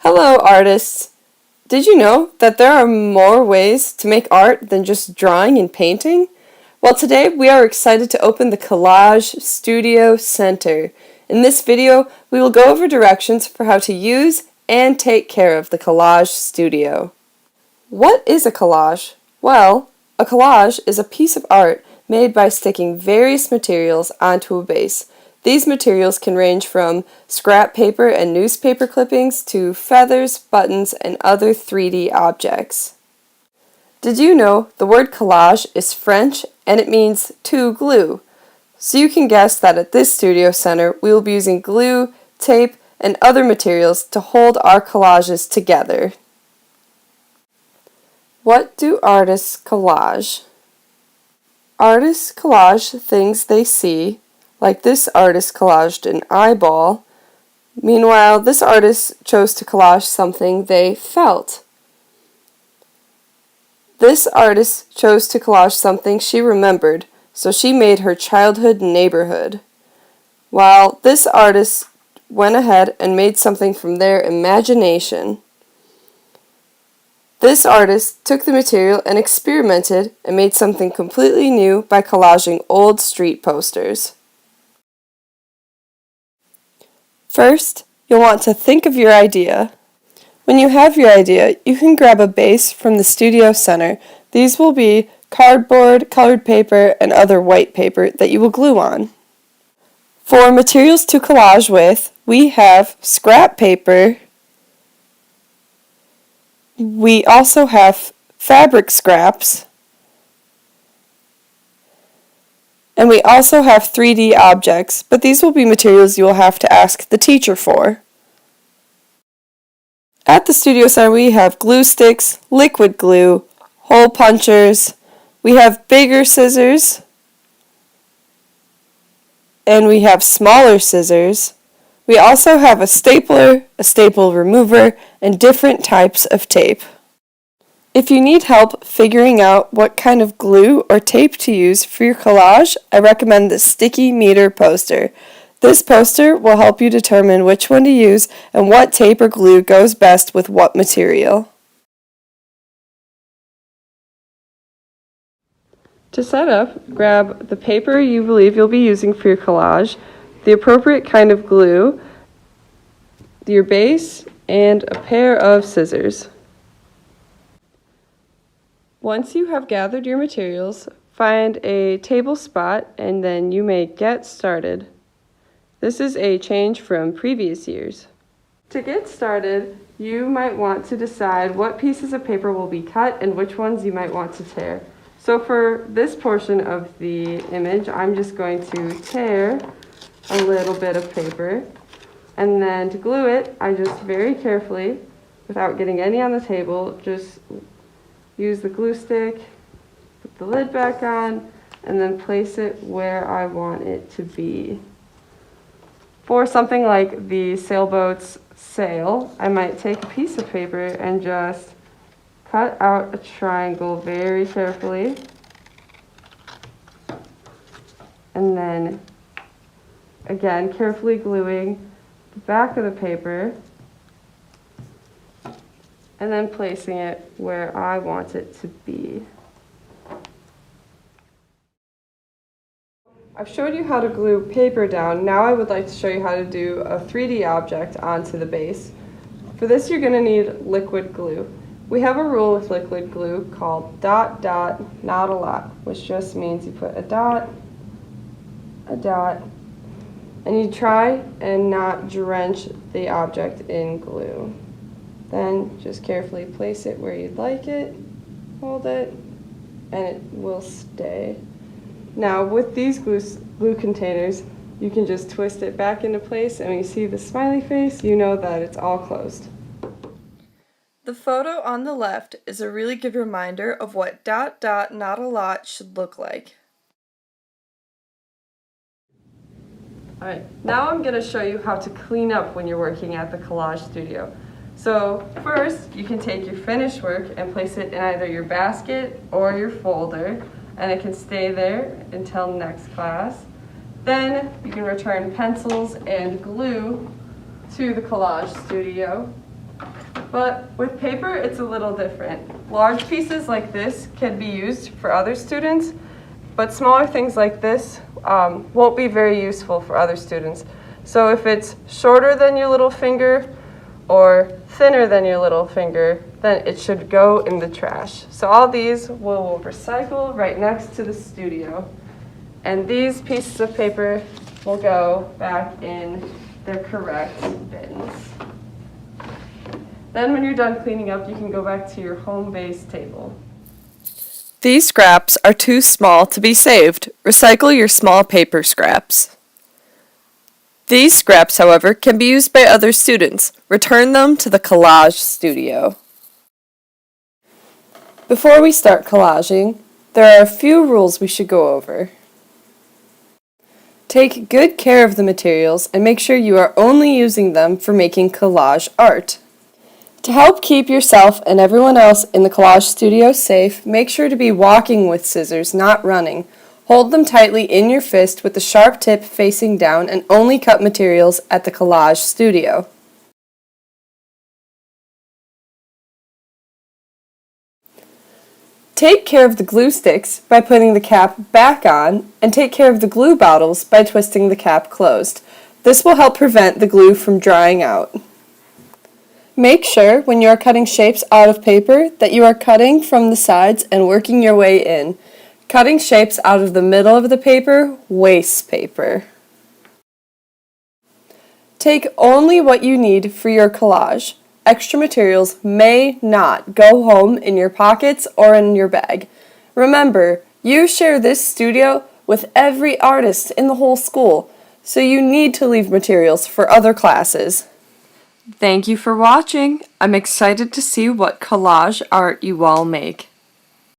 Hello, artists! Did you know that there are more ways to make art than just drawing and painting? Well, today we are excited to open the Collage Studio Center. In this video, we will go over directions for how to use and take care of the Collage Studio. What is a collage? Well, a collage is a piece of art made by sticking various materials onto a base. These materials can range from scrap paper and newspaper clippings to feathers, buttons, and other 3D objects. Did you know the word collage is French and it means to glue? So you can guess that at this studio center we will be using glue, tape, and other materials to hold our collages together. What do artists collage? Artists collage things they see, like this artist collaged an eyeball. Meanwhile, this artist chose to collage something they felt. This artist chose to collage something she remembered, so she made her childhood neighborhood. While this artist went ahead and made something from their imagination. This artist took the material and experimented and made something completely new by collaging old street posters. First, you'll want to think of your idea. When you have your idea, you can grab a base from the studio center. These will be cardboard, colored paper, and other white paper that you will glue on. For materials to collage with, we have scrap paper. We also have fabric scraps. And we also have 3D objects, but these will be materials you will have to ask the teacher for. At the studio center we have glue sticks, liquid glue, hole punchers, we have bigger scissors, and we have smaller scissors. We also have a stapler, a staple remover, and different types of tape. If you need help figuring out what kind of glue or tape to use for your collage, I recommend the sticky meter poster. This poster will help you determine which one to use and what tape or glue goes best with what material. To set up, grab the paper you believe you'll be using for your collage, the appropriate kind of glue, your base, and a pair of scissors. Once you have gathered your materials, find a table spot and then you may get started. This is a change from previous years. To get started, you might want to decide what pieces of paper will be cut and which ones you might want to tear. So for this portion of the image, I'm just going to tear a little bit of paper, and then to glue it, I just very carefully, without getting any on the table, just use the glue stick, put the lid back on, and then place it where I want it to be. For something like the sailboat's sail, I might take a piece of paper and just cut out a triangle very carefully, and then again carefully gluing the back of the paper and then placing it where I want it to be. I've showed you how to glue paper down. Now I would like to show you how to do a 3D object onto the base. For this you're going to need liquid glue. We have a rule with liquid glue called dot, dot, not a lot, which just means you put a dot, and you try and not drench the object in glue. Then just carefully place it where you'd like it, hold it, and it will stay. Now with these glue containers, you can just twist it back into place, and when you see the smiley face, you know that it's all closed. The photo on the left is a really good reminder of what dot, dot, not a lot should look like. Alright, now I'm going to show you how to clean up when you're working at the Collage Studio. So first, you can take your finished work and place it in either your basket or your folder, and it can stay there until next class. Then you can return pencils and glue to the Collage Studio. But with paper, it's a little different. Large pieces like this can be used for other students, but smaller things like this won't be very useful for other students. So if it's shorter than your little finger or thinner than your little finger, then it should go in the trash. So all these we'll recycle right next to the studio. And these pieces of paper will go back in their correct bins. Then when you're done cleaning up, you can go back to your home base table. These scraps are too small to be saved. Recycle your small paper scraps. These scraps, however, can be used by other students. Return them to the Collage Studio. Before we start collaging, there are a few rules we should go over. Take good care of the materials and make sure you are only using them for making collage art. To help keep yourself and everyone else in the Collage Studio safe, make sure to be walking with scissors, not running. Hold them tightly in your fist with the sharp tip facing down and only cut materials at the Collage Studio. Take care of the glue sticks by putting the cap back on, and take care of the glue bottles by twisting the cap closed. This will help prevent the glue from drying out. Make sure, when you are cutting shapes out of paper, that you are cutting from the sides and working your way in. Cutting shapes out of the middle of the paper wastes paper. Take only what you need for your collage. Extra materials may not go home in your pockets or in your bag. Remember, you share this studio with every artist in the whole school, so you need to leave materials for other classes. Thank you for watching. I'm excited to see what collage art you all make.